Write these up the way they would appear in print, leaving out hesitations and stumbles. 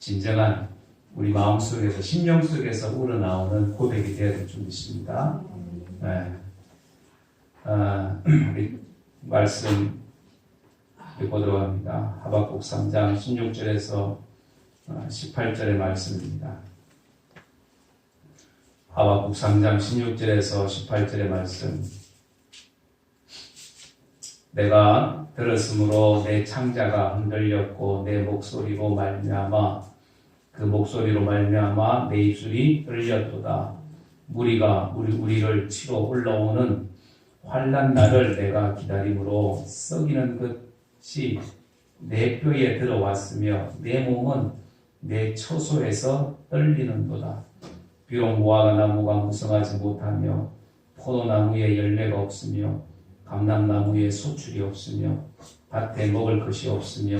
진정한 우리 마음속에서 심령 속에서 우러나오는 고백이 되어야 될 줄 믿습니다. 네. 우리 말씀 보도록 합니다. 하박국 3장 16절에서 18절의 말씀입니다. 하박국 3장 16절에서 18절의 말씀. 내가 들었으므로 내 창자가 흔들렸고 내 목소리로 말미암아 그 목소리로 말미암아 내 입술이 떨렸도다. 무리가 우리를 치러 올라오는 환난 날을 내가 기다림으로 썩이는 것이 내 뼈에 들어왔으며 내 몸은 내 처소에서 떨리는도다. 비록 무화과 나무가 무성하지 못하며 포도나무에 열매가 없으며 감람나무에 소출이 없으며 밭에 먹을 것이 없으며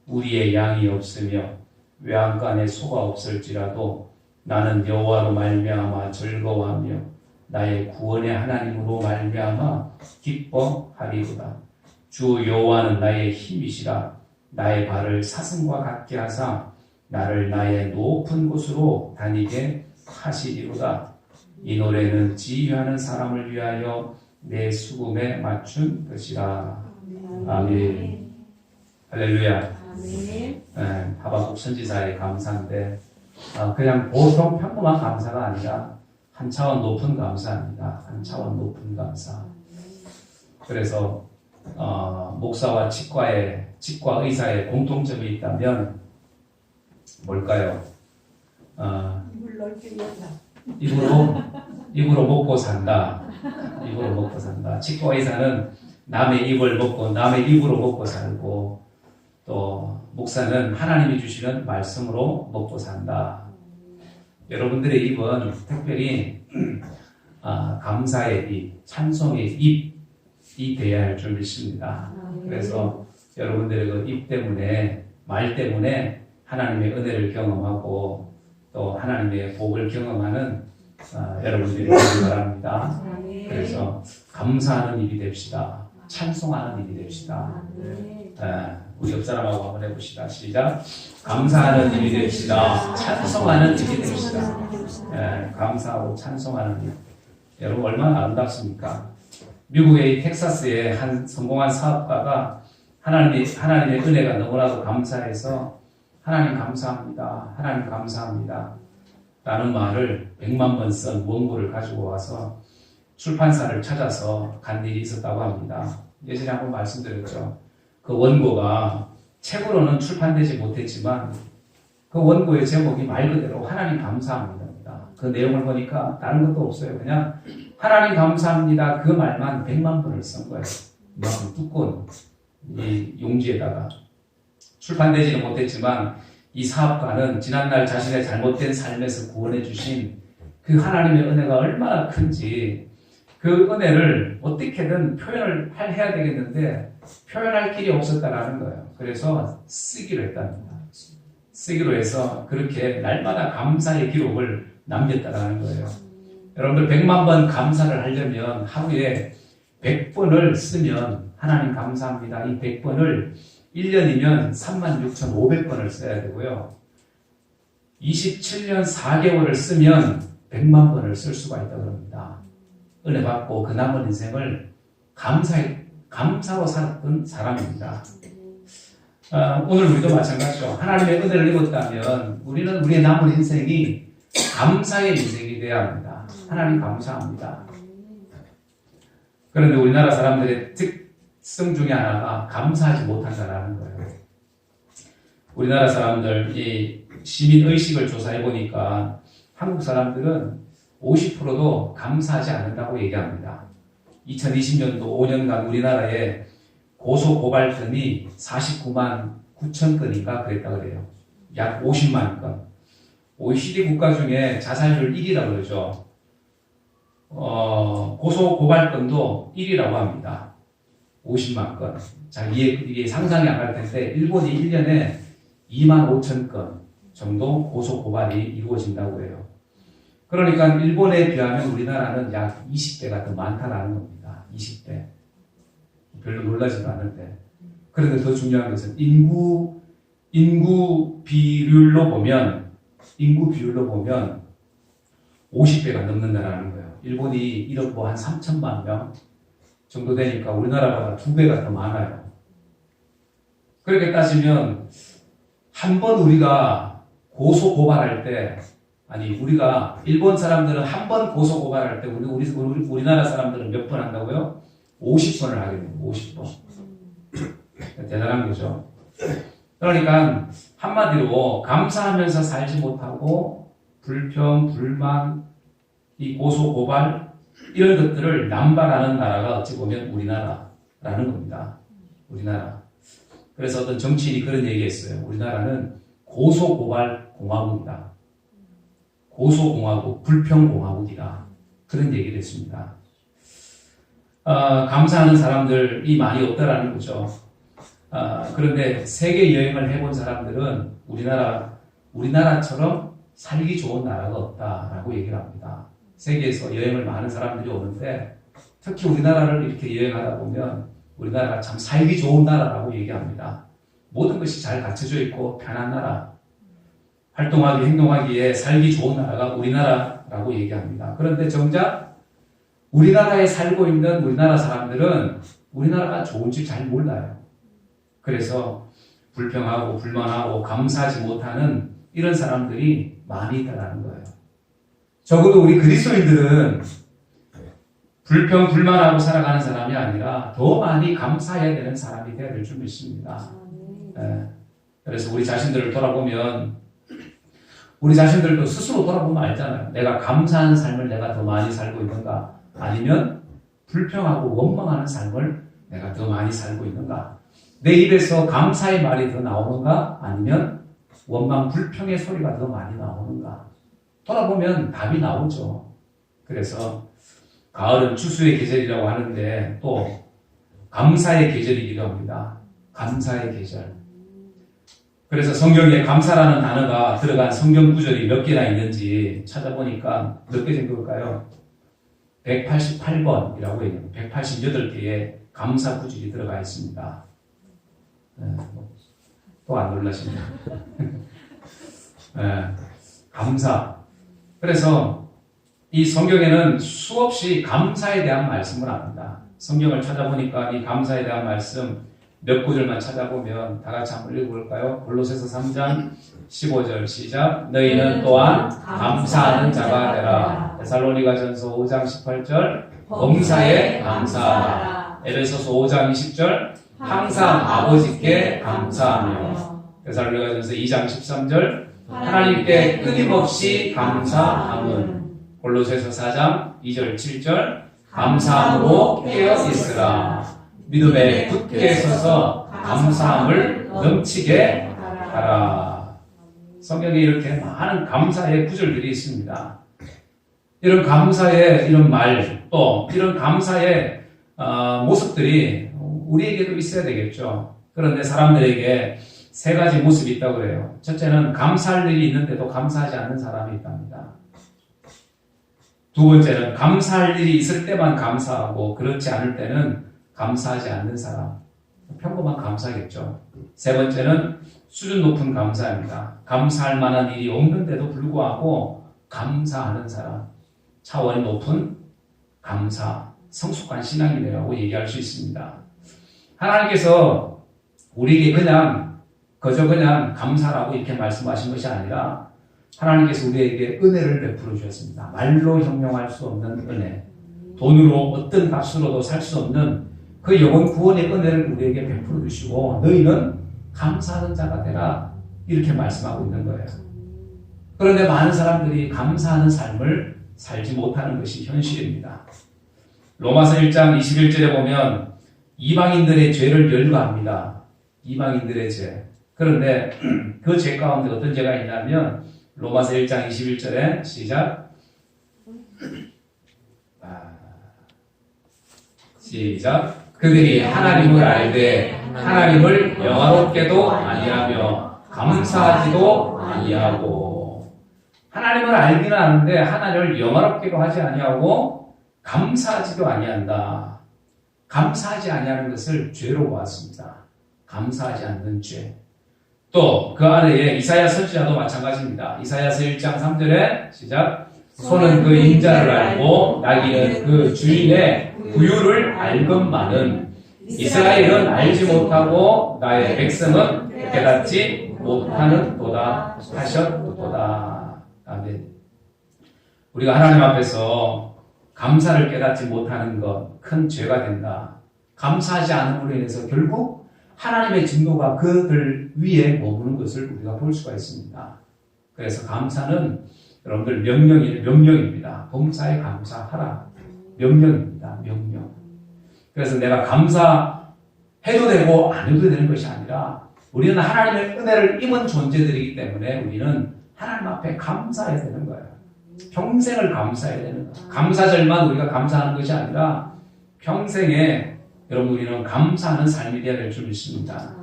우리의 양이 없으며 외양간에 소가 없을지라도 나는 여호와로 말미암아 즐거워하며 나의 구원의 하나님으로 말미암아 기뻐하리로다. 주 여호와는 나의 힘이시라. 나의 발을 사슴과 같게 하사 나를 나의 높은 곳으로 다니게 하시리로다. 이 노래는 지휘하는 사람을 위하여 내 수금에 맞춘 것이라. 아멘. 할렐루야. 하박국 선지자의 감사인데 그냥 보통 평범한 감사가 아니라 한 차원 높은 감사입니다. 한 차원 높은 감사. 그래서 목사와 치과 의사의 공통점이 있다면 뭘까요? 입을 넓게 연다. 입으로 먹고 산다. 입으로 먹고 산다. 치과 의사는 남의 입을 먹고 남의 입으로 먹고 살고, 또 목사는 하나님이 주시는 말씀으로 먹고 산다. 여러분들의 입은 특별히 감사의 입, 찬송의 입이 되어야 할 줄 믿습니다. 그래서 여러분들의 그 입 때문에, 말 때문에 하나님의 은혜를 경험하고 또 하나님의 복을 경험하는 여러분들이 되길 바랍니다. 그래서 감사하는 입이 됩시다. 찬송하는 입이 됩시다. 우리 옆 사람하고 한번 해봅시다. 시작. 감사하는 입이 됩시다. 찬송하는 입이 됩시다. 감사하고 찬송하는 입. 여러분 얼마나 아름답습니까? 미국의 텍사스의 한 성공한 사업가가 하나님의 은혜가 너무나도 감사해서 하나님 감사합니다. 하나님 감사합니다. 라는 말을 100만 번 쓴 원고를 가지고 와서 출판사를 찾아서 간 일이 있었다고 합니다. 예전에 한번 말씀드렸죠. 그 원고가 책으로는 출판되지 못했지만 그 원고의 제목이 말 그대로 하나님 감사합니다입니다. 그 내용을 보니까 다른 것도 없어요. 그냥 하나님 감사합니다. 그 말만 100만 번을 쓴 거예요. 이만큼 두꺼운 이 용지에다가. 출판되지는 못했지만 이 사업가는 지난날 자신의 잘못된 삶에서 구원해 주신 그 하나님의 은혜가 얼마나 큰지 그 은혜를 어떻게든 표현을 해야 되겠는데 표현할 길이 없었다라는 거예요. 그래서 쓰기로 했답니다. 쓰기로 해서 그렇게 날마다 감사의 기록을 남겼다라는 거예요. 여러분들 100만 번 감사를 하려면 하루에 100번을 쓰면 하나님 감사합니다. 이 100번을 1년이면 36,500번을 써야 되고요. 27년 4개월을 쓰면 100만 번을 쓸 수가 있다고 합니다. 은혜 받고 그 남은 인생을 감사로 살았던 사람입니다. 오늘 우리도 마찬가지죠. 하나님의 은혜를 입었다면 우리는 우리의 남은 인생이 감사의 인생이 되어야 합니다. 하나님 감사합니다. 그런데 우리나라 사람들의 특성 중에 하나가 감사하지 못한다는 거예요. 우리나라 사람들 이 시민의식을 조사해 보니까 한국 사람들은 50%도 감사하지 않는다고 얘기합니다. 2020년도 5년간 우리나라에 고소 고발 건이 49만 9천 건인가 그랬다 그래요. 약 50만 건. OECD 국가 중에 자살률 1위라고 그러죠. 고소 고발 건도 1위라고 합니다. 50만 건. 자, 이게 상상이 안 갈 텐데 일본이 1년에 2만 5천 건 정도 고소 고발이 이루어진다고 해요. 그러니까 일본에 비하면 우리나라는 약 20배가 더 많다라는 겁니다. 20배. 별로 놀라지도 않은데. 그런데 더 중요한 것은 인구 비율이 인구 비율로 보면 50배가 넘는다라는 거예요. 일본이 1억 한 3천만 명 정도 되니까 우리나라보다 2배가 더 많아요. 그렇게 따지면 한 번 우리가 고소 고발할 때, 우리가 일본 사람들은 한 번 고소 고발할 때 우리나라 사람들은 몇 번 한다고요? 50번을 하게 됩니다. 50번. 대단한 거죠. 그러니까 한마디로 감사하면서 살지 못하고 불평, 불만, 이 고소 고발 이런 것들을 남발하는 나라가 어찌 보면 우리나라라는 겁니다. 우리나라. 그래서 어떤 정치인이 그런 얘기했어요. 우리나라는 고소고발 공화국이다. 고소공화국, 불평공화국이다. 그런 얘기를 했습니다. 감사하는 사람들이 많이 없다라는 거죠. 그런데 세계 여행을 해본 사람들은 우리나라처럼 살기 좋은 나라가 없다라고 얘기를 합니다. 세계에서 여행을 많은 사람들이 오는데 특히 우리나라를 이렇게 여행하다 보면 우리나라가 참 살기 좋은 나라라고 얘기합니다. 모든 것이 잘 갖춰져 있고 편한 나라, 활동하기, 행동하기에 살기 좋은 나라가 우리나라라고 얘기합니다. 그런데 정작 우리나라에 살고 있는 우리나라 사람들은 우리나라가 좋은지 잘 몰라요. 그래서 불평하고 불만하고 감사하지 못하는 이런 사람들이 많이 있다는 거예요. 적어도 우리 그리스도인들은 불평, 불만하고 살아가는 사람이 아니라 더 많이 감사해야 되는 사람이 되어야 될 줄 믿습니다. 그래서 우리 자신들을 돌아보면 우리 자신들도 스스로 돌아보면 알잖아요. 내가 감사하는 삶을 내가 더 많이 살고 있는가? 아니면 불평하고 원망하는 삶을 내가 더 많이 살고 있는가? 내 입에서 감사의 말이 더 나오는가? 아니면 원망, 불평의 소리가 더 많이 나오는가? 돌아보면 답이 나오죠. 그래서 가을은 추수의 계절이라고 하는데 또 감사의 계절이기도 합니다. 감사의 계절. 그래서 성경에 감사라는 단어가 들어간 성경 구절이 몇 개나 있는지 찾아보니까 몇 개 정도일까요? 188번이라고 얘기합니다. 188개의 감사 구절이 들어가 있습니다. 또 안 놀라시네요. 감사. 그래서 이 성경에는 수없이 감사에 대한 말씀을 합니다. 성경을 찾아보니까 이 감사에 대한 말씀 몇 구절만 찾아보면 다 같이 한번 읽어볼까요? 골로새서 3장 15절 시작. 너희는 또한 감사하는 자가 되라. 데살로니가전서 5장 18절 범사에 감사하라. 에베소서 5장 20절 항상 아버지께 감사하며. 데살로니가전서 2장 13절 하나님께 끊임없이 감사함은. 골로새서 4장 2절 7절 감사함으로 깨어 있으라. 믿음에 굳게 서서 감사함을 넘치게 하라. 성경에 이렇게 많은 감사의 구절들이 있습니다. 이런 감사의 이런 말, 또 이런 감사의 모습들이 우리에게도 있어야 되겠죠. 그런데 사람들에게 세 가지 모습이 있다고 그래요. 첫째는 감사할 일이 있는데도 감사하지 않는 사람이 있답니다. 두 번째는 감사할 일이 있을 때만 감사하고 그렇지 않을 때는 감사하지 않는 사람. 평범한 감사겠죠. 세 번째는 수준 높은 감사입니다. 감사할 만한 일이 없는데도 불구하고 감사하는 사람. 차원이 높은 감사, 성숙한 신앙이라고 얘기할 수 있습니다. 하나님께서 우리에게 그저 그냥 감사라고 이렇게 말씀하신 것이 아니라 하나님께서 우리에게 은혜를 베풀어 주셨습니다. 말로 형용할 수 없는 은혜. 돈으로 어떤 값으로도 살 수 없는 그 영원 구원의 은혜를 우리에게 베풀어 주시고 너희는 감사하는 자가 되라. 이렇게 말씀하고 있는 거예요. 그런데 많은 사람들이 감사하는 삶을 살지 못하는 것이 현실입니다. 로마서 1장 21절에 보면 이방인들의 죄를 열거합니다. 이방인들의 죄. 그런데 그 죄 가운데 어떤 죄가 있냐면 로마서 1장 21절에 시작. 그들이 하나님을 알되 하나님을 영화롭게도 아니하며 감사하지도 아니하고. 하나님을 알기는 아는데 하나님을 영화롭게도 하지 아니하고 감사하지도 아니한다. 감사하지 아니하는 것을 죄로 보았습니다. 감사하지 않는 죄. 또 그 아래에 이사야 선지자도 마찬가지입니다. 이사야서 1장 3절에 시작. 소는 그 인자를 알고 나귀는 그 주인의 부유를 알건만은 이스라엘은 알지 못하고 나의 백성은 깨닫지 못하는도다 하셨도다. 아멘. 우리가 하나님 앞에서 감사를 깨닫지 못하는 것 큰 죄가 된다. 감사하지 않음으로 인해서 결국 하나님의 진노가 그들 위에 머무는 것을 우리가 볼 수가 있습니다. 그래서 감사는 여러분들 명령입니다. 범사에 감사하라. 명령입니다. 명령. 그래서 내가 감사해도 되고 안 해도 되는 것이 아니라 우리는 하나님의 은혜를 입은 존재들이기 때문에 우리는 하나님 앞에 감사해야 되는 거예요. 평생을 감사해야 되는 거예요. 감사절만 우리가 감사하는 것이 아니라 평생에 여러분 우리는 감사하는 삶이 되어야 될 줄 믿습니다.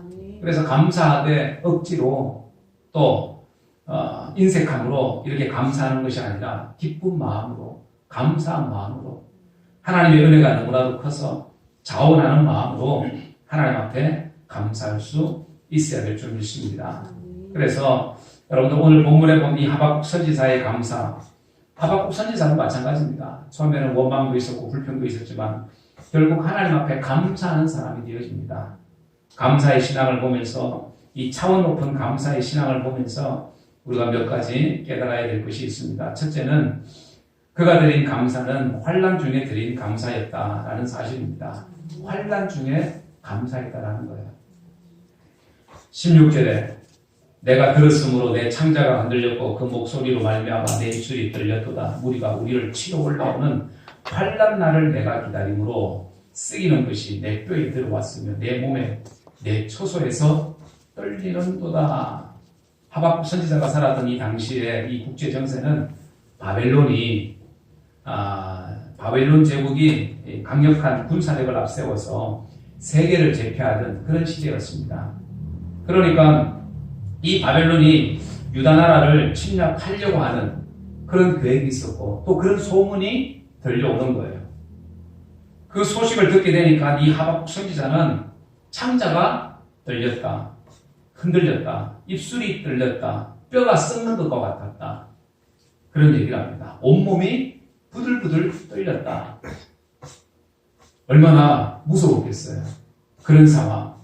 그래서 감사하되 억지로 또 인색함으로 이렇게 감사하는 것이 아니라 기쁜 마음으로 감사한 마음으로 하나님의 은혜가 너무나도 커서 자원하는 마음으로 하나님 앞에 감사할 수 있어야 될 줄 믿습니다. 그래서 여러분들 오늘 본문에 본 이 하박국 선지자의 감사, 하박국 선지자는 마찬가지입니다. 처음에는 원망도 있었고 불평도 있었지만 결국 하나님 앞에 감사하는 사람이 되어집니다. 감사의 신앙을 보면서 이 차원 높은 감사의 신앙을 보면서 우리가 몇 가지 깨달아야 될 것이 있습니다. 첫째는 그가 드린 감사는 환난 중에 드린 감사였다라는 사실입니다. 환난 중에 감사했다라는 거예요. 16절에 내가 들었으므로 내 창자가 흔들렸고 그 목소리로 말미암아 내 입술이 떨렸도다. 무리가 우리를 치러 올라오는 환난 날을 내가 기다림으로 쓰이는 것이 내 뼈에 들어왔으며 내 몸에 내 초소에서 떨리는도다. 하박국 선지자가 살았던 이 당시에 이 국제 정세는 바벨론 제국이 강력한 군사력을 앞세워서 세계를 제패하던 그런 시대였습니다. 그러니까 이 바벨론이 유다 나라를 침략하려고 하는 그런 계획이 있었고 또 그런 소문이 들려오는 거예요. 그 소식을 듣게 되니까 이 하박국 선지자는 창자가 떨렸다. 흔들렸다. 입술이 떨렸다. 뼈가 썩는 것과 같았다. 그런 얘기를 합니다. 온몸이 부들부들 떨렸다. 얼마나 무서웠겠어요. 그런 상황.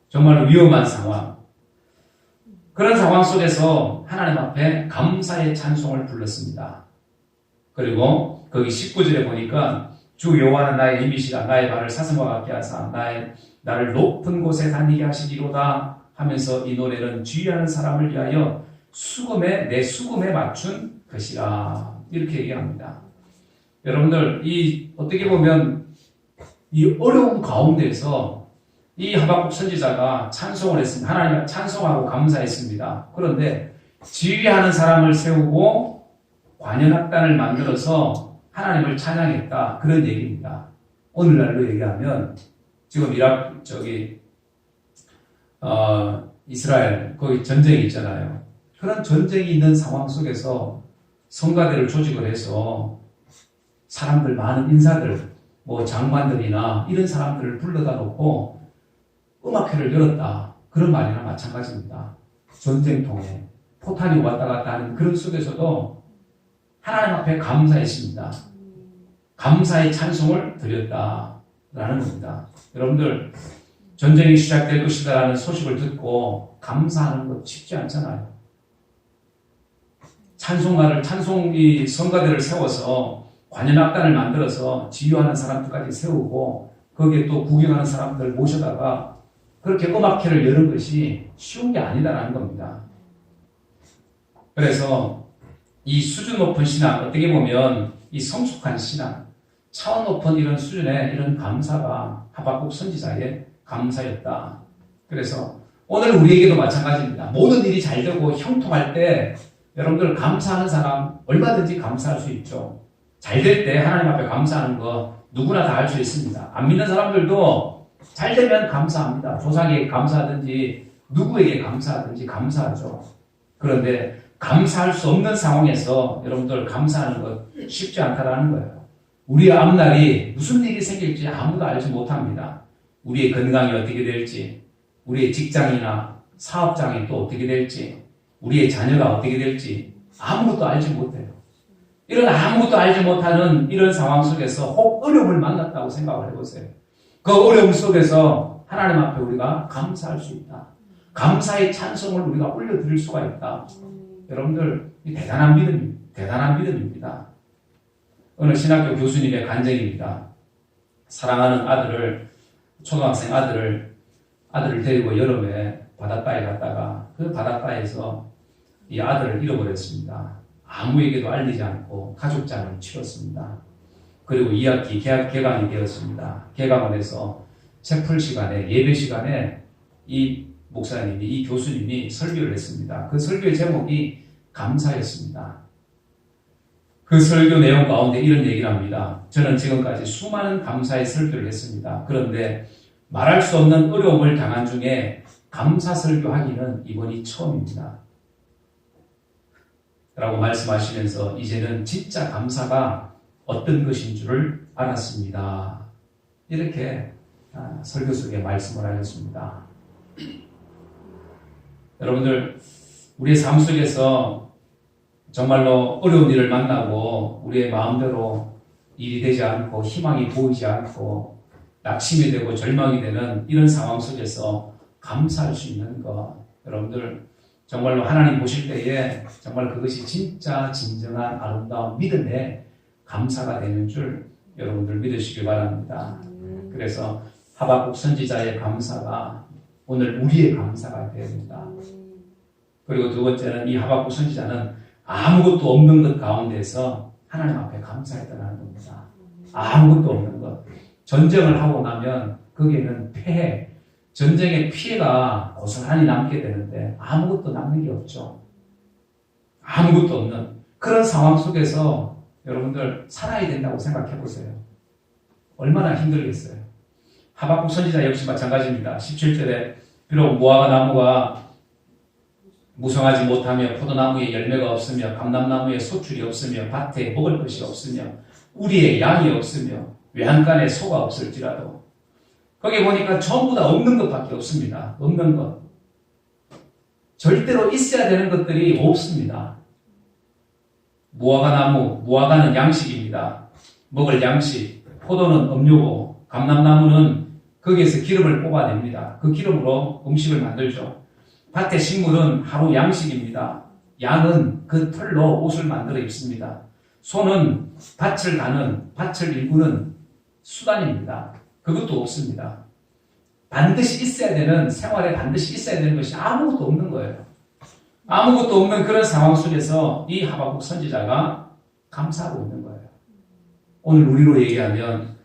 정말 위험한 상황. 그런 상황 속에서 하나님 앞에 감사의 찬송을 불렀습니다. 그리고 거기 19절에 보니까 주 여호와는 나의 힘이시라 나의 발을 사슴과 같게 하사 나를 높은 곳에 다니게 하시리로다 하면서 이 노래는 주의하는 사람을 위하여 내 수금에 맞춘 것이라 이렇게 얘기합니다. 여러분들 어떻게 보면 이 어려운 가운데서 이 하박국 선지자가 찬송을 했습니다. 하나님을 찬송하고 감사했습니다. 그런데 지휘하는 사람을 세우고 관현악단을 만들어서 하나님을 찬양했다. 그런 얘기입니다. 오늘날로 얘기하면 지금 이스라엘 거기 전쟁이 있잖아요. 그런 전쟁이 있는 상황 속에서 성가대를 조직을 해서 사람들 많은 인사들 장관들이나 이런 사람들을 불러다 놓고 음악회를 열었다. 그런 말이나 마찬가지입니다. 전쟁통에 포탄이 왔다 갔다 하는 그런 속에서도 하나님 앞에 감사했습니다. 감사의 찬송을 드렸다라는 겁니다. 여러분들 전쟁이 시작될 것이다라는 소식을 듣고 감사하는 것 쉽지 않잖아요. 찬송이 성가대를 세워서 관현악단을 만들어서 지휘하는 사람들까지 세우고 거기에 또 구경하는 사람들 모셔다가 그렇게 음악회를 여는 것이 쉬운 게 아니다라는 겁니다. 그래서 이 수준 높은 신앙, 어떻게 보면 이 성숙한 신앙, 차원 높은 이런 수준의 이런 감사가 하박국 선지자의 감사였다. 그래서 오늘 우리에게도 마찬가지입니다. 모든 일이 잘 되고 형통할 때 여러분들 감사하는 사람 얼마든지 감사할 수 있죠. 잘 될 때 하나님 앞에 감사하는 거 누구나 다 할 수 있습니다. 안 믿는 사람들도 잘 되면 감사합니다. 조상에게 감사하든지 누구에게 감사하든지 감사하죠. 그런데 감사할 수 없는 상황에서 여러분들 감사하는 것 쉽지 않다라는 거예요. 우리의 앞날이 무슨 일이 생길지 아무도 알지 못합니다. 우리의 건강이 어떻게 될지, 우리의 직장이나 사업장이 또 어떻게 될지, 우리의 자녀가 어떻게 될지 아무것도 알지 못해요. 이런 아무것도 알지 못하는 이런 상황 속에서 혹 어려움을 만났다고 생각을 해보세요. 그 어려움 속에서 하나님 앞에 우리가 감사할 수 있다. 감사의 찬송을 우리가 올려드릴 수가 있다. 여러분들, 이 대단한 믿음입니다. 어느 신학교 교수님의 간증입니다. 사랑하는 아들을, 초등학생 아들을 데리고 여름에 바닷가에 갔다가 그 바닷가에서 이 아들을 잃어버렸습니다. 아무에게도 알리지 않고 가족장을 치렀습니다. 그리고 2학기 개강이 되었습니다. 개강을 해서 채플 시간에, 예배 시간에 이 목사님이, 이 교수님이 설교를 했습니다. 그 설교의 제목이 감사였습니다. 그 설교 내용 가운데 이런 얘기를 합니다. 저는 지금까지 수많은 감사의 설교를 했습니다. 그런데 말할 수 없는 어려움을 당한 중에 감사 설교하기는 이번이 처음입니다. 라고 말씀하시면서 이제는 진짜 감사가 어떤 것인 줄을 알았습니다. 이렇게 설교 속에 말씀을 하셨습니다. 여러분들, 우리의 삶 속에서 정말로 어려운 일을 만나고 우리의 마음대로 일이 되지 않고 희망이 보이지 않고 낙심이 되고 절망이 되는 이런 상황 속에서 감사할 수 있는 것, 여러분들 정말로 하나님 보실 때에 정말 그것이 진짜 진정한 아름다운 믿음의 감사가 되는 줄 여러분들 믿으시기 바랍니다. 그래서 하박국 선지자의 감사가 오늘 우리의 감사가 되어야 된다. 그리고 두 번째는 이 하박국 선지자는 아무것도 없는 것 가운데서 하나님 앞에 감사했다는 겁니다. 아무것도 없는 것. 전쟁을 하고 나면 거기에는 폐해, 전쟁의 피해가 고스란히 남게 되는데 아무것도 남는 게 없죠. 아무것도 없는 그런 상황 속에서 여러분들 살아야 된다고 생각해 보세요. 얼마나 힘들겠어요. 하박국 선지자 역시 마찬가지입니다. 17절에 비록 무화과 나무가 무성하지 못하며 포도나무에 열매가 없으며 감람나무에 소출이 없으며 밭에 먹을 것이 없으며 우리의 양이 없으며 외양간에 소가 없을지라도 거기 보니까 전부 다 없는 것밖에 없습니다. 없는 것. 절대로 있어야 되는 것들이 없습니다. 무화과는 양식입니다. 먹을 양식, 포도는 음료고 감람나무는 거기에서 기름을 뽑아냅니다. 그 기름으로 음식을 만들죠. 밭의 식물은 하루 양식입니다. 양은 그 털로 옷을 만들어 입습니다. 소는 밭을 일구는 수단입니다. 그것도 없습니다. 반드시 있어야 되는, 생활에 반드시 있어야 되는 것이 아무것도 없는 거예요. 아무것도 없는 그런 상황 속에서 이 하박국 선지자가 감사하고 있는 거예요. 오늘 우리로 얘기하면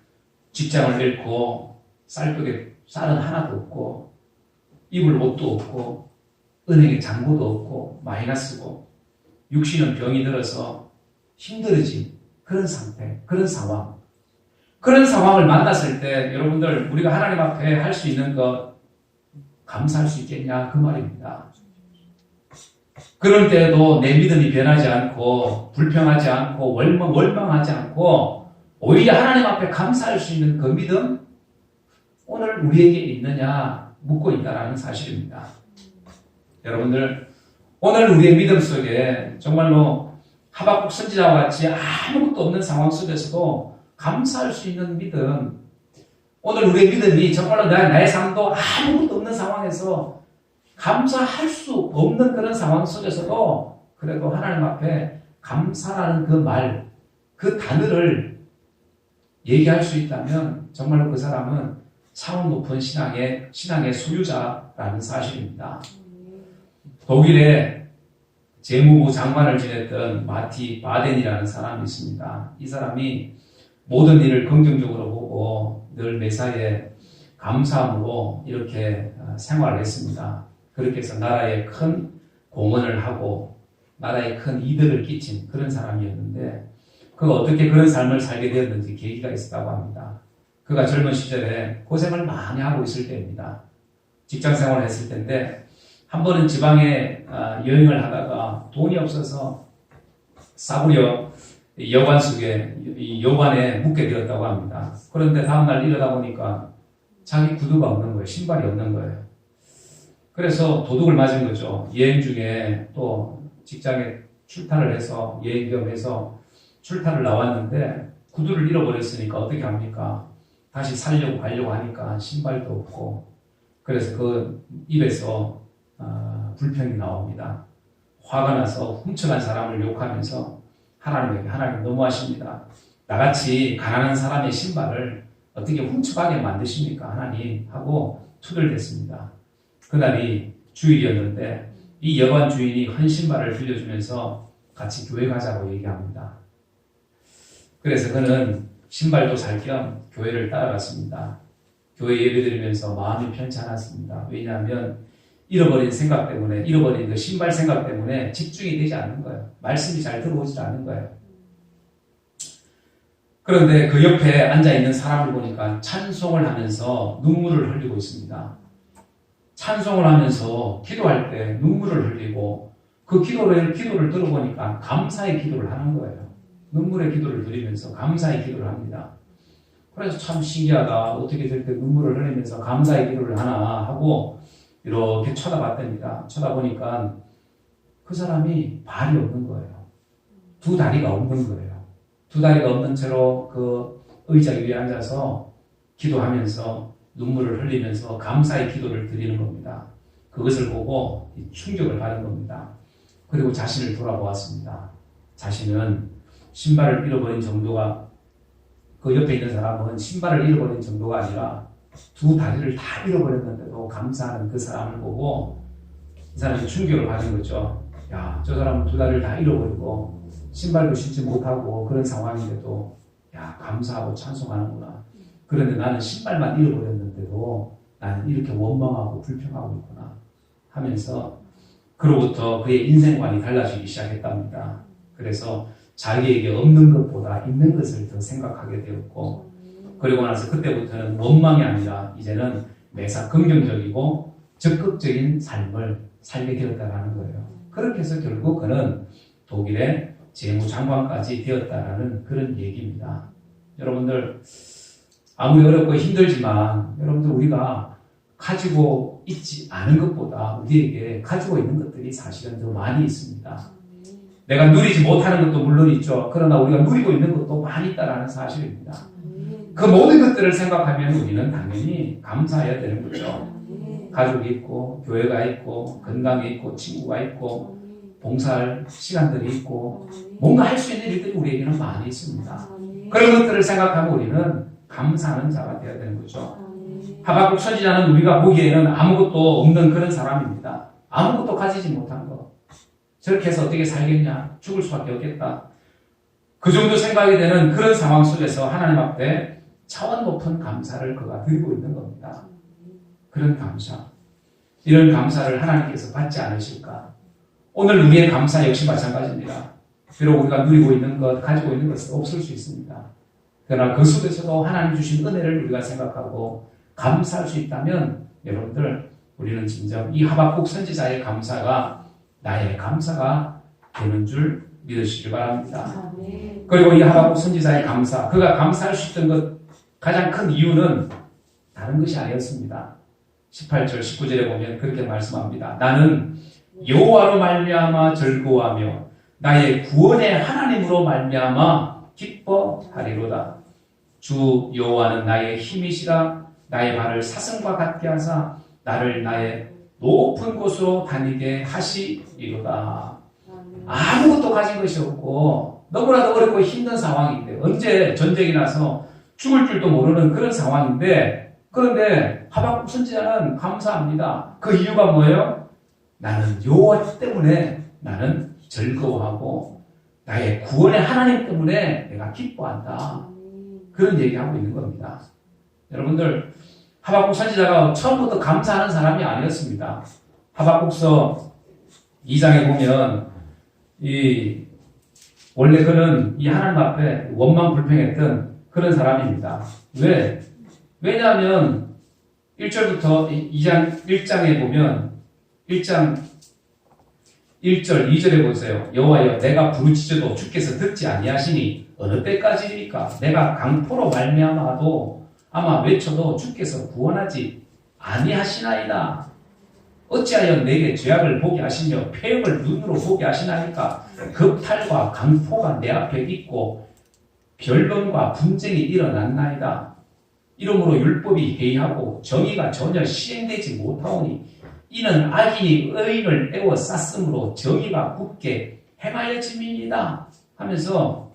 직장을 잃고 쌀떡에 쌀은 하나도 없고 입을 옷도 없고 은행에 잔고도 없고 마이너스고 육신은 병이 들어서 힘들어진 그런 상태, 그런 상황. 그런 상황을 만났을 때 여러분들 우리가 하나님 앞에 할 수 있는 것 감사할 수 있겠냐 그 말입니다. 그럴 때에도 내 믿음이 변하지 않고 불평하지 않고 월망하지 않고 오히려 하나님 앞에 감사할 수 있는 그 믿음 오늘 우리에게 있느냐 묻고 있다는 사실입니다. 여러분들 오늘 우리의 믿음 속에 정말로 하박국 선지자와 같이 아무것도 없는 상황 속에서도 감사할 수 있는 믿음. 오늘 우리의 믿음이 정말로 나의 삶도 아무것도 없는 상황에서 감사할 수 없는 그런 상황 속에서도 그래도 하나님 앞에 감사라는 그 말, 그 단어를 얘기할 수 있다면 정말로 그 사람은 차원 높은 신앙의 소유자라는 사실입니다. 독일의 재무부 장관을 지냈던 마티 바덴이라는 사람이 있습니다. 이 사람이 모든 일을 긍정적으로 보고 늘 매사에 감사함으로 이렇게 생활을 했습니다. 그렇게 해서 나라에 큰 공헌을 하고 나라에 큰 이득을 끼친 그런 사람이었는데 그가 어떻게 그런 삶을 살게 되었는지 계기가 있었다고 합니다. 그가 젊은 시절에 고생을 많이 하고 있을 때입니다. 직장 생활을 했을 때인데 한 번은 지방에 여행을 하다가 돈이 없어서 싸구려 여관에 묵게 되었다고 합니다. 그런데 다음날 일어나 보니까 자기 구두가 없는 거예요. 신발이 없는 거예요. 그래서 도둑을 맞은 거죠. 여행 중에 또 직장에 출타를 해서 여행 겸해서 출타를 나왔는데 구두를 잃어버렸으니까 어떻게 합니까? 다시 살려고 가려고 하니까 신발도 없고 그래서 그 입에서 불평이 나옵니다. 화가 나서 훔쳐간 사람을 욕하면서 하나님에게 하나님 너무하십니다. 나같이 가난한 사람의 신발을 어떻게 훔쳐가게 만드십니까? 하나님 하고 투덜댔습니다. 그날이 주일이었는데 이 여관 주인이 헌 신발을 빌려주면서 같이 교회 가자고 얘기합니다. 그래서 그는 신발도 살 겸 교회를 따라갔습니다. 교회 예배드리면서 마음이 편치 않았습니다. 왜냐하면 잃어버린 생각 때문에, 잃어버린 그 신발 생각 때문에 집중이 되지 않는 거예요. 말씀이 잘 들어오지 않는 거예요. 그런데 그 옆에 앉아있는 사람을 보니까 찬송을 하면서 눈물을 흘리고 있습니다. 찬송을 하면서 기도할 때 눈물을 흘리고 그 기도를 들어보니까 감사의 기도를 하는 거예요. 눈물의 기도를 드리면서 감사의 기도를 합니다. 그래서 참 신기하다. 어떻게 될 때 눈물을 흘리면서 감사의 기도를 하나 하고 이렇게 쳐다봤답니다. 쳐다보니까 그 사람이 발이 없는 거예요. 두 다리가 없는 거예요. 두 다리가 없는 채로 그 의자 위에 앉아서 기도하면서 눈물을 흘리면서 감사의 기도를 드리는 겁니다. 그것을 보고 충격을 받은 겁니다. 그리고 자신을 돌아보았습니다. 자신은 신발을 잃어버린 정도가 그 옆에 있는 사람은 신발을 잃어버린 정도가 아니라 두 다리를 다 잃어버렸는데도 감사하는 그 사람을 보고 이 사람이 충격을 받은 거죠. 야, 저 사람은 두 다리를 다 잃어버리고 신발도 신지 못하고 그런 상황인데도 야, 감사하고 찬송하는구나. 그런데 나는 신발만 잃어버렸는데도 나는 이렇게 원망하고 불평하고 있구나 하면서 그로부터 그의 인생관이 달라지기 시작했답니다. 그래서 자기에게 없는 것보다 있는 것을 더 생각하게 되었고 그리고 나서 그때부터는 원망이 아니라 이제는 매사 긍정적이고 적극적인 삶을 살게 되었다라는 거예요. 그렇게 해서 결국 그는 독일의 재무장관까지 되었다라는 그런 얘기입니다. 여러분들 아무리 어렵고 힘들지만 여러분들 우리가 가지고 있지 않은 것보다 우리에게 가지고 있는 것들이 사실은 더 많이 있습니다. 내가 누리지 못하는 것도 물론 있죠. 그러나 우리가 누리고 있는 것도 많이 있다는 사실입니다. 그 모든 것들을 생각하면 우리는 당연히 감사해야 되는 거죠. 가족이 있고 교회가 있고 건강이 있고 친구가 있고 봉사할 시간들이 있고 뭔가 할 수 있는 일들이 우리에게는 많이 있습니다. 그런 것들을 생각하면 우리는 감사하는 자가 되어야 되는 거죠. 하박국 선지자는 우리가 보기에는 아무것도 없는 그런 사람입니다. 아무것도 가지지 못한 것. 저렇게 해서 어떻게 살겠냐? 죽을 수밖에 없겠다. 그 정도 생각이 되는 그런 상황 속에서 하나님 앞에 차원 높은 감사를 그가 드리고 있는 겁니다. 그런 감사. 이런 감사를 하나님께서 받지 않으실까? 오늘 우리의 감사 역시 마찬가지입니다. 비록 우리가 누리고 있는 것, 가지고 있는 것은 없을 수 있습니다. 그러나 그 속에서도 하나님 주신 은혜를 우리가 생각하고 감사할 수 있다면 여러분들 우리는 진정 이 하박국 선지자의 감사가 나의 감사가 되는 줄 믿으시기 바랍니다. 그리고 이 하박국 선지자의 감사, 그가 감사할 수 있던 것 가장 큰 이유는 다른 것이 아니었습니다. 18절, 19절에 보면 그렇게 말씀합니다. 나는 여호와로 말미암아 즐거워하며 나의 구원의 하나님으로 말미암아 기뻐하리로다. 주 여호와는 나의 힘이시라. 나의 발을 사슴과 같게 하사 나를 나의 높은 곳으로 다니게 하시리로다. 아무것도 가진 것이 없고 너무나도 어렵고 힘든 상황인데 언제 전쟁이 나서 죽을 줄도 모르는 그런 상황인데 그런데 하박국 선지자는 감사합니다. 그 이유가 뭐예요? 나는 여호와 때문에 나는 즐거워하고 나의 구원의 하나님 때문에 내가 기뻐한다. 그런 얘기하고 있는 겁니다. 여러분들 하박국 선지자가 처음부터 감사하는 사람이 아니었습니다. 하박국서 2장에 보면 원래 그는 이 하나님 앞에 원망 불평했던 그런 사람입니다. 왜? 왜냐하면 1절부터 1장에 보면 1장 1절 2절에 보세요. 여호와여 내가 부르짖어도 주께서 듣지 아니하시니 어느 때까지입니까? 내가 강포로 말미암아도 아마 외쳐도 주께서 구원하지 아니하시나이다. 어찌하여 내게 죄악을 보게 하시며 폐역을 눈으로 보게 하시나이까. 겁탈과 강포가 내 앞에 있고 변론과 분쟁이 일어났나이다. 이러므로 율법이 해이하고 정의가 전혀 시행되지 못하오니 이는 악인이 의인을 애워쌌으므로 정의가 굳게 행하여짐이니이다 하면서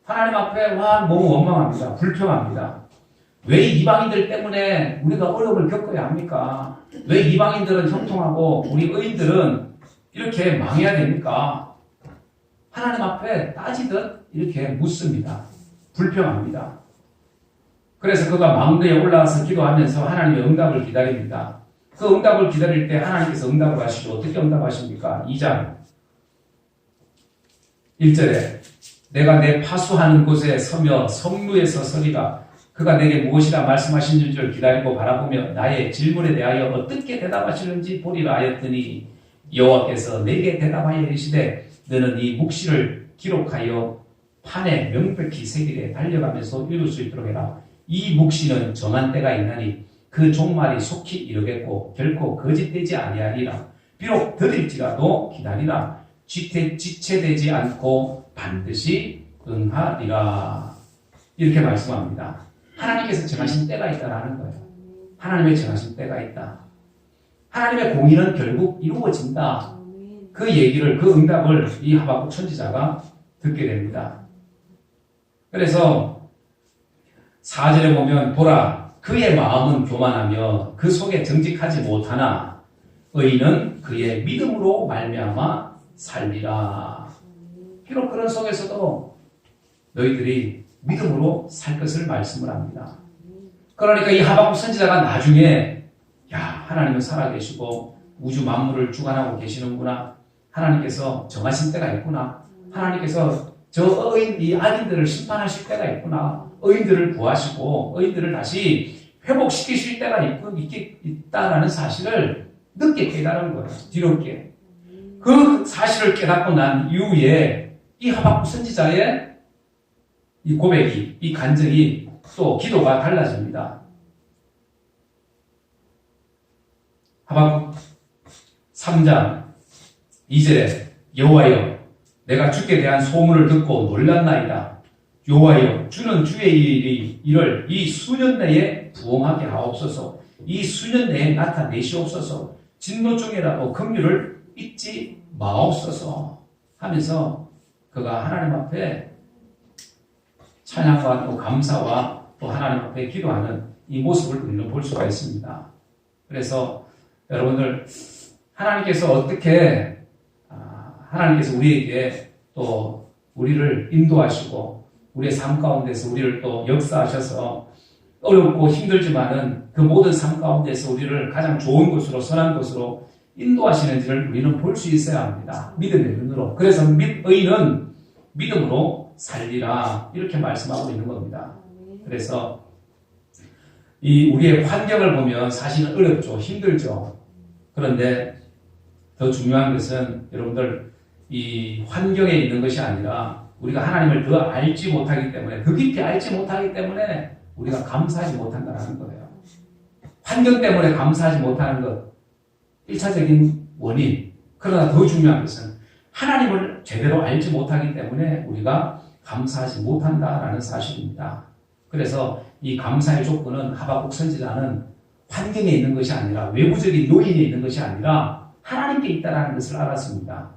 하나님 앞에 너무 원망합니다. 불평합니다. 왜 이방인들 때문에 우리가 어려움을 겪어야 합니까? 왜 이방인들은 형통하고 우리 의인들은 이렇게 망해야 됩니까? 하나님 앞에 따지듯 이렇게 묻습니다. 불평합니다. 그래서 그가 망대에 올라와서 기도하면서 하나님의 응답을 기다립니다. 그 응답을 기다릴 때 하나님께서 응답을 하시고 어떻게 응답하십니까? 2장 1절에 내가 내 파수하는 곳에 서며 성루에서 서리라. 그가 내게 무엇이라 말씀하신 줄 기다리고 바라보며 나의 질문에 대하여 어떻게 대답하시는지 보리라 하였더니 여호와께서 내게 대답하여 이르시되 너는 이 묵시를 기록하여 판에 명백히 새기되 달려가면서 읽을 수 있도록 해라. 이 묵시는 정한 때가 있나니 그 종말이 속히 이르겠고 결코 거짓되지 아니하리라. 비록 더딜지라도 기다리라. 지체되지 않고 반드시 응하리라. 이렇게 말씀합니다. 하나님께서 정하신 때가 있다라는 거예요. 하나님의 정하신 때가 있다. 하나님의 공의는 결국 이루어진다. 그 얘기를, 그 응답을 이 하박국 선지자가 듣게 됩니다. 그래서 4절에 보면 보라 그의 마음은 교만하며 그 속에 정직하지 못하나 의인은 그의 믿음으로 말미암아 살리라. 비록 그런 속에서도 너희들이 믿음으로 살 것을 말씀을 합니다. 그러니까 이 하박국 선지자가 나중에 하나님은 살아계시고 우주 만물을 주관하고 계시는구나. 하나님께서 정하신 때가 있구나. 하나님께서 저 이 악인들을 심판하실 때가 있구나. 의인들을 구하시고 의인들을 다시 회복시키실 때가 있다라는 사실을 늦게 깨달은 거예요. 뒤늦게. 그 사실을 깨닫고 난 이후에 이 하박국 선지자의 이 고백이, 이 간증이 또 기도가 달라집니다. 하박국 3장 2절에 여호와여 내가 주께 대한 소문을 듣고 놀랐나이다. 여호와여 주는 주의 일을 이 수년 내에 부응하게 하옵소서. 이 수년 내에 나타내시옵소서. 진노 중에라도 긍휼을 잊지 마옵소서 하면서 그가 하나님 앞에 찬양과 또 감사와 또 하나님 앞에 기도하는 이 모습을 우리는 볼 수가 있습니다. 그래서 여러분들 하나님께서 우리에게 또 우리를 인도하시고 우리의 삶 가운데서 우리를 또 역사하셔서 어렵고 힘들지만은 그 모든 삶 가운데서 우리를 가장 좋은 곳으로 선한 곳으로 인도하시는지를 우리는 볼 수 있어야 합니다. 믿음의 눈으로. 그래서 의인은 믿음으로 살리라 이렇게 말씀하고 있는 겁니다. 그래서 우리의 환경을 보면 사실은 어렵죠. 힘들죠. 그런데 더 중요한 것은 여러분들 이 환경에 있는 것이 아니라 우리가 하나님을 더 알지 못하기 때문에 더 깊이 알지 못하기 때문에 우리가 감사하지 못한다는 거예요. 환경 때문에 감사하지 못하는 것 1차적인 원인. 그러나 더 중요한 것은 하나님을 제대로 알지 못하기 때문에 우리가 감사하지 못한다라는 사실입니다. 그래서 이 감사의 조건은 하박국 선지자는 환경에 있는 것이 아니라 외부적인 요인에 있는 것이 아니라 하나님께 있다는 것을 알았습니다.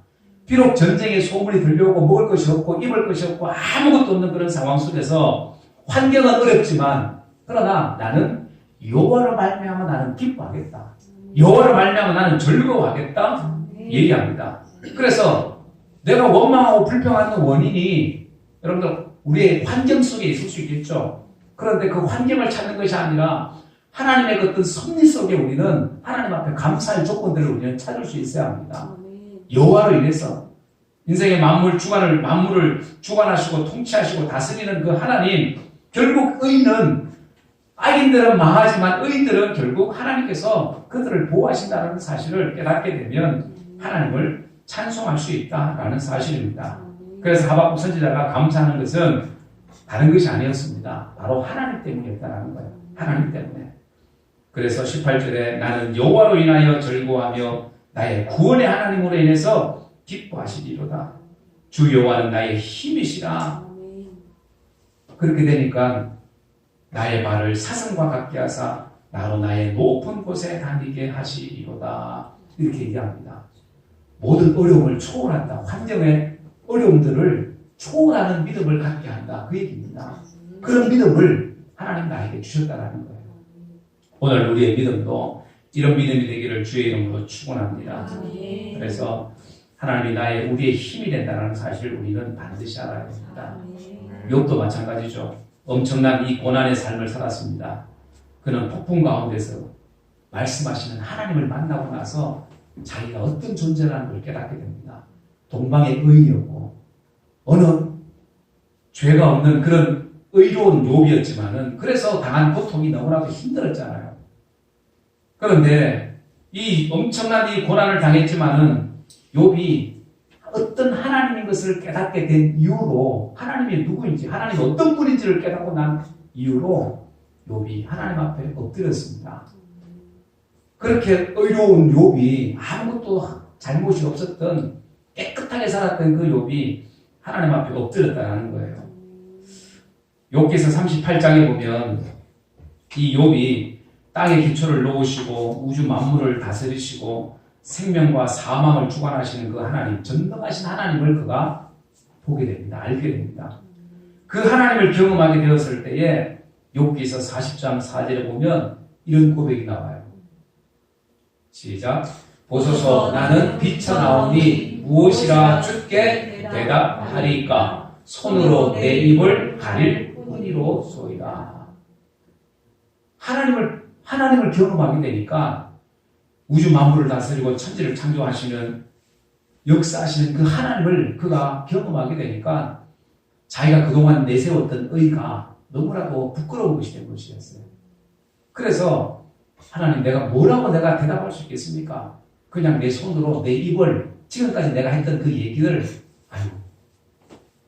비록 전쟁의 소문이 들려오고 먹을 것이 없고 입을 것이 없고 아무것도 없는 그런 상황 속에서 환경은 어렵지만 그러나 나는 여호와로 말미암아 나는 기뻐하겠다. 여호와로 말미암아 나는 즐거워하겠다 얘기합니다. 그래서 내가 원망하고 불평하는 원인이 여러분들 우리의 환경 속에 있을 수 있겠죠. 그런데 그 환경을 찾는 것이 아니라 하나님의 그 어떤 섭리 속에 우리는 하나님 앞에 감사의 조건들을 우리는 찾을 수 있어야 합니다. 여호와로 인해서 인생의 만물을 주관하시고 통치하시고 다스리는 그 하나님, 결국 의인은 악인들은 망하지만 의인들은 결국 하나님께서 그들을 보호하신다는 사실을 깨닫게 되면 하나님을 찬송할 수 있다라는 사실입니다. 그래서 하박국 선지자가 감사하는 것은 다른 것이 아니었습니다. 바로 하나님 때문이었다는 거예요. 하나님 때문에. 그래서 18절에 나는 여호와로 인하여 즐거워하며 나의 구원의 하나님으로 인해서 기뻐하시리로다. 주 여호와는 나의 힘이시라. 그렇게 되니까 나의 발을 사슴과 같게 하사 나로 나의 높은 곳에 다니게 하시리로다. 이렇게 얘기합니다. 모든 어려움을 초월한다. 환경의 어려움들을 초월하는 믿음을 갖게 한다. 그 얘기입니다. 그런 믿음을 하나님 나에게 주셨다는 거예요. 오늘 우리의 믿음도 이런 믿음이 되기를 주의 이름으로 축원합니다. 그래서 하나님이 우리의 힘이 된다는 사실을 우리는 반드시 알아야 됩니다. 욥도 마찬가지죠. 엄청난 이 고난의 삶을 살았습니다. 그는 폭풍 가운데서 말씀하시는 하나님을 만나고 나서 자기가 어떤 존재라는 걸 깨닫게 됩니다. 동방의 의인이었고 어느 죄가 없는 그런 의로운 욥이었지만은 그래서 당한 고통이 너무나도 힘들었잖아요. 그런데 이 엄청난 이 고난을 당했지만은 욥이 어떤 하나님인 것을 깨닫게 된 이유로 하나님이 누구인지 하나님이 어떤 분인지를 깨닫고 난 이유로 욥이 하나님 앞에 엎드렸습니다. 그렇게 의로운 욥이 아무것도 잘못이 없었던 깨끗하게 살았던 그 욥이 하나님 앞에 엎드렸다는 거예요. 욥기서 38장에 보면 이 욥이 땅의 기초를 놓으시고 우주 만물을 다스리시고 생명과 사망을 주관하시는 그 하나님, 전능하신 하나님을 그가 보게 됩니다. 알게 됩니다. 그 하나님을 경험하게 되었을 때에 욥기서 40장 4절에 보면 이런 고백이 나와요. 시작. 보소서 나는 비쳐나오니 무엇이라 주께 대답하리까 손으로 내 입을 가릴 뿐이로소이다. 하나님을 경험하게 되니까 우주 만물을 다스리고 천지를 창조하시는 역사하시는 그 하나님을 그가 경험하게 되니까 자기가 그동안 내세웠던 의가 너무나도 부끄러운 것이 된 것이었어요. 그래서 하나님 뭐라고 내가 대답할 수 있겠습니까? 그냥 내 손으로 내 입을 지금까지 내가 했던 그 얘기를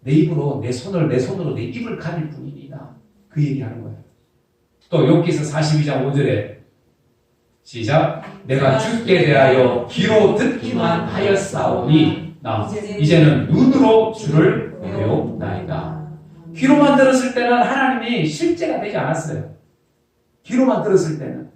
내 입으로 내 손으로 내 입을 가릴 뿐이다. 그 얘기하는 거예요. 또 욥기서 42장 5절에 시작. 내가 주께 대하여 귀로 듣기만 하였사오니 이제는 눈으로 주를 배우나이다. 귀로만 들었을 때는 하나님이 실제가 되지 않았어요. 귀로만 들었을 때는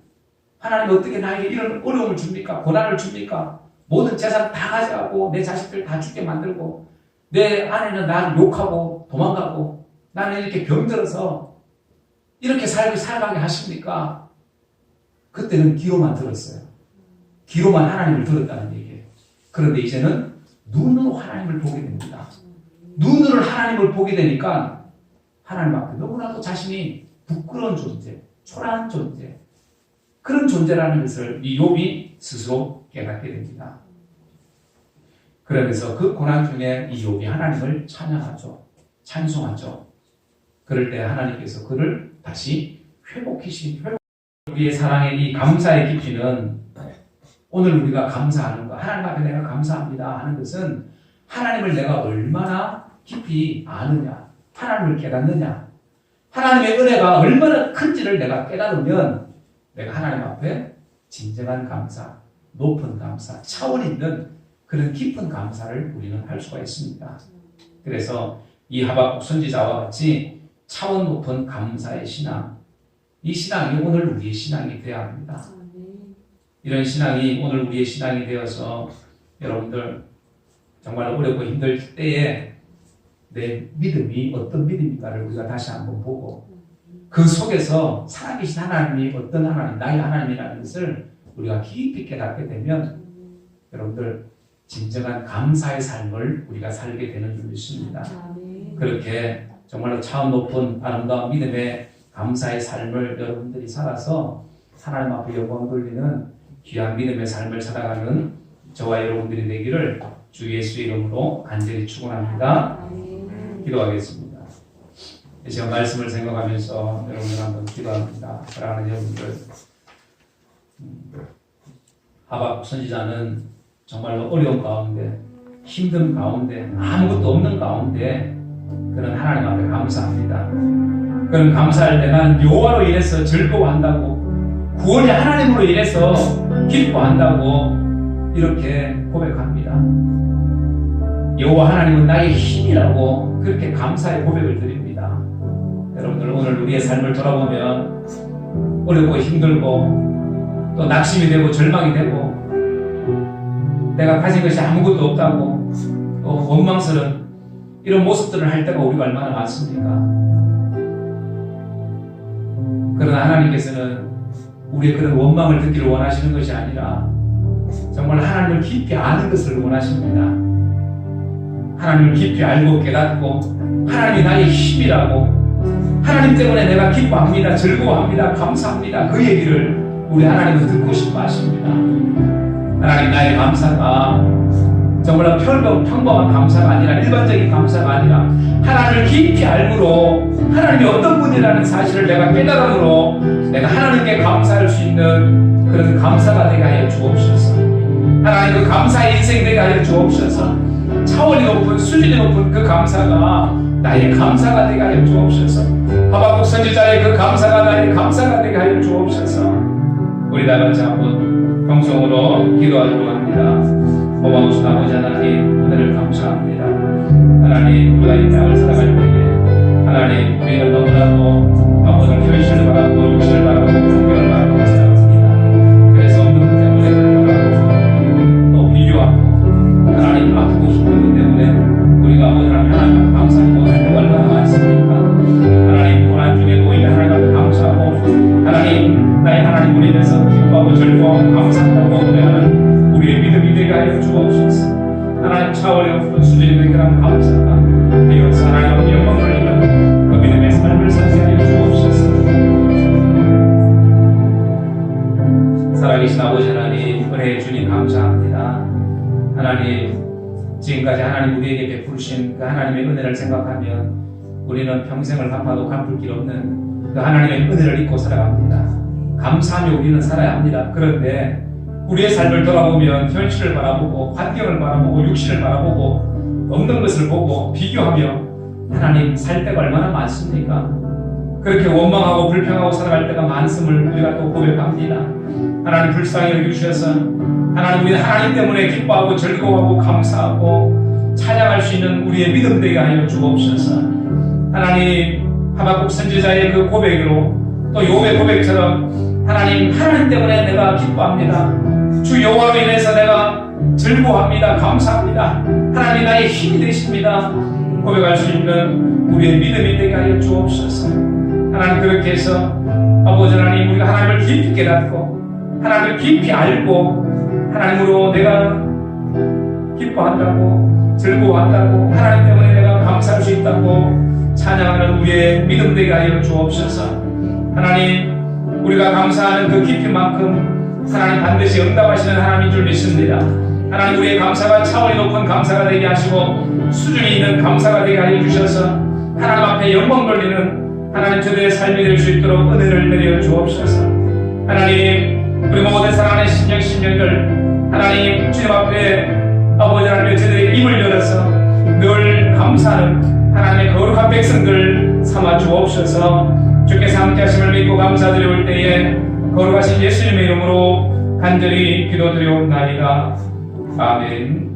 하나님이 어떻게 나에게 이런 어려움을 줍니까? 고난을 줍니까? 모든 재산 다 가져가고 내 자식들 다 죽게 만들고 내 아내는 나를 욕하고 도망가고 나는 이렇게 병들어서 이렇게 살아가게 하십니까? 그때는 귀로만 들었어요. 귀로만 하나님을 들었다는 얘기예요. 그런데 이제는 눈으로 하나님을 보게 됩니다. 눈으로 하나님을 보게 되니까 하나님 앞에 너무나도 자신이 부끄러운 존재, 초라한 존재, 그런 존재라는 것을 이 욥이 스스로 깨닫게 됩니다. 그러면서 그 고난 중에 이 욥이 하나님을 찬양하죠. 찬송하죠. 그럴 때 하나님께서 그를 다시 우리의 사랑의 이 감사의 깊이는 오늘 우리가 감사하는 것, 하나님 앞에 내가 감사합니다 하는 것은 하나님을 내가 얼마나 깊이 아느냐, 하나님을 깨닫느냐, 하나님의 은혜가 얼마나 큰지를 내가 깨달으면 내가 하나님 앞에 진정한 감사, 높은 감사, 차원 있는 그런 깊은 감사를 우리는 할 수가 있습니다. 그래서 이 하박국 선지자와 같이 차원 높은 감사의 신앙, 이 신앙이 오늘 우리의 신앙이 되어야 합니다. 이런 신앙이 오늘 우리의 신앙이 되어서 여러분들 정말 어렵고 힘들 때에 내 믿음이 어떤 믿음인가를 우리가 다시 한번 보고 그 속에서 살아계신 하나님이 어떤 하나님, 나의 하나님이라는 것을 우리가 깊이 깨닫게 되면 여러분들 진정한 감사의 삶을 우리가 살게 되는 줄 믿습니다. 그렇게 정말로 차원 높은 아름다운 믿음의 감사의 삶을 여러분들이 살아서 하나님 앞에 영광 돌리는 귀한 믿음의 삶을 살아가는 저와 여러분들이 되기를 주 예수의 이름으로 간절히 축원합니다. 기도하겠습니다. 제가 말씀을 생각하면서 여러분들 한번 기도합니다. 사랑하는 여러분들, 하박국 선지자는 정말로 어려운 가운데, 힘든 가운데, 아무것도 없는 가운데 그런 하나님 앞에 감사합니다. 그런 감사할 때 나는 여호와로 인해서 즐거워한다고, 구원이 하나님으로 인해서 기뻐한다고 이렇게 고백합니다. 여호와 하나님은 나의 힘이라고 그렇게 감사의 고백을 드립니다. 여러분들 오늘 우리의 삶을 돌아보면 어렵고 힘들고 또 낙심이 되고 절망이 되고 내가 가진 것이 아무것도 없다고 또 원망스러운 이런 모습들을 할 때가 우리가 얼마나 많습니까? 그러나 하나님께서는 우리의 그런 원망을 듣기를 원하시는 것이 아니라 정말 하나님을 깊이 아는 것을 원하십니다. 하나님을 깊이 알고 깨닫고 하나님이 나의 힘이라고 하나님 때문에 내가 기뻐합니다. 즐거워합니다. 감사합니다. 그 얘기를 우리 하나님은 듣고 싶어 하십니다. 하나님 나의 감사가 정말 평범한 감사가 아니라 일반적인 감사가 아니라 하나님을 깊이 알므로 하나님이 어떤 분이라는 사실을 내가 깨달음으로 내가 하나님께 감사할 수 있는 그런 감사가 되게 하여 주옵소서. 하나님 그 감사의 인생 되게 하여 주옵소서. 차원이 높은 수준이 높은 그 감사가 나의 감사가 되게 하여 주옵소서. 하박국 선지자의 그 감사가 나의 감사가 되게 하여 주옵소서. 우리 다 같이 한번 평성으로 기도하도록 합니다. 고마우신 아버지 하나님 은혜를 감사합니다. 하나님 우리가 이 땅을 살아갈 때에 하나님 우리는 너무나도 아버지를 현실을 바라고 육신을 바라고 풍경을 바라고 살아갑니다. 그래서 없는 것 때문에 불평하고 또 비교하고 하나님 아프고 힘든 것 때문에 우리가 아버지를 하나님 감사하지 못할 때가 얼마나 많습니까? 하나님 고난 중에도 우리가 하나님 감사하고 하나님 나의 하나님을 인해서 기뻐하고 즐거워하고 감사한다고 노래하는 우리의 믿음이 되게 하여 주옵소서. 하나님 차원이 높은 수준이 되게 하는 감사가 되어서 하나님 영광을 돌리는 그 믿음의 삶을 살게 하여 주옵소서. 살아계신 아버지 하나님 은혜의 주님 감사합니다. 하나님 지금까지 하나님 우리에게 베푸신 그 하나님의 은혜를 생각하면 우리는 평생을 갚아도 갚을 길 없는 그 하나님의 은혜를 잊고 살아갑니다. 감사하며 우리는 살아야 합니다. 그런데 우리의 삶을 돌아보면 현실을 바라보고 환경을 바라보고 육신을 바라보고 없는 것을 보고 비교하며 하나님 살 때가 얼마나 많습니까? 그렇게 원망하고 불평하고 살아갈 때가 많음을 우리가 또 고백합니다. 하나님 불쌍히 여겨주셔서 하나님 우리 하나님 때문에 기뻐하고 즐거워하고 감사하고 찬양할 수 있는 우리의 믿음 되게 하여 주옵소서. 하나님 하박국 선지자의 그 고백으로 또 욥의 고백처럼 하나님 때문에 내가 기뻐합니다. 주 여호와로 인해서 내가 즐거워합니다. 감사합니다. 하나님 나의 힘이 되십니다. 고백할 수 있는 우리의 믿음이 되게 하여 주옵소서. 하나님 그렇게 해서 아버지 하나님 우리가 하나님을 깊이 깨닫고 하나님을 깊이 알고 하나님으로 내가 기뻐한다고 즐거워한다고 하나님 때문에 내가 감사할 수 있다고 찬양하는 우리의 믿음 되게 하여 주옵소서. 하나님 우리가 감사하는 그 깊이만큼 하나님 반드시 응답하시는 하나님인 줄 믿습니다. 하나님 우리의 감사가 차원이 높은 감사가 되게 하시고 수준이 있는 감사가 되게 하여 주셔서 하나님 앞에 영광 돌리는 하나님 저들의 삶이 될 수 있도록 은혜를 내려 주옵소서. 하나님 우리 모든 사랑하는 심령들 하나님 주님 앞에 아버지 하나님 저들의 입을 열어서 늘 감사하는 하나님의 거룩한 백성들 삼아 주옵소서. 주께서 함께 하심을 믿고 감사드려올 때에 거룩하신 예수님의 이름으로 간절히 기도드리옵나이다. 아멘.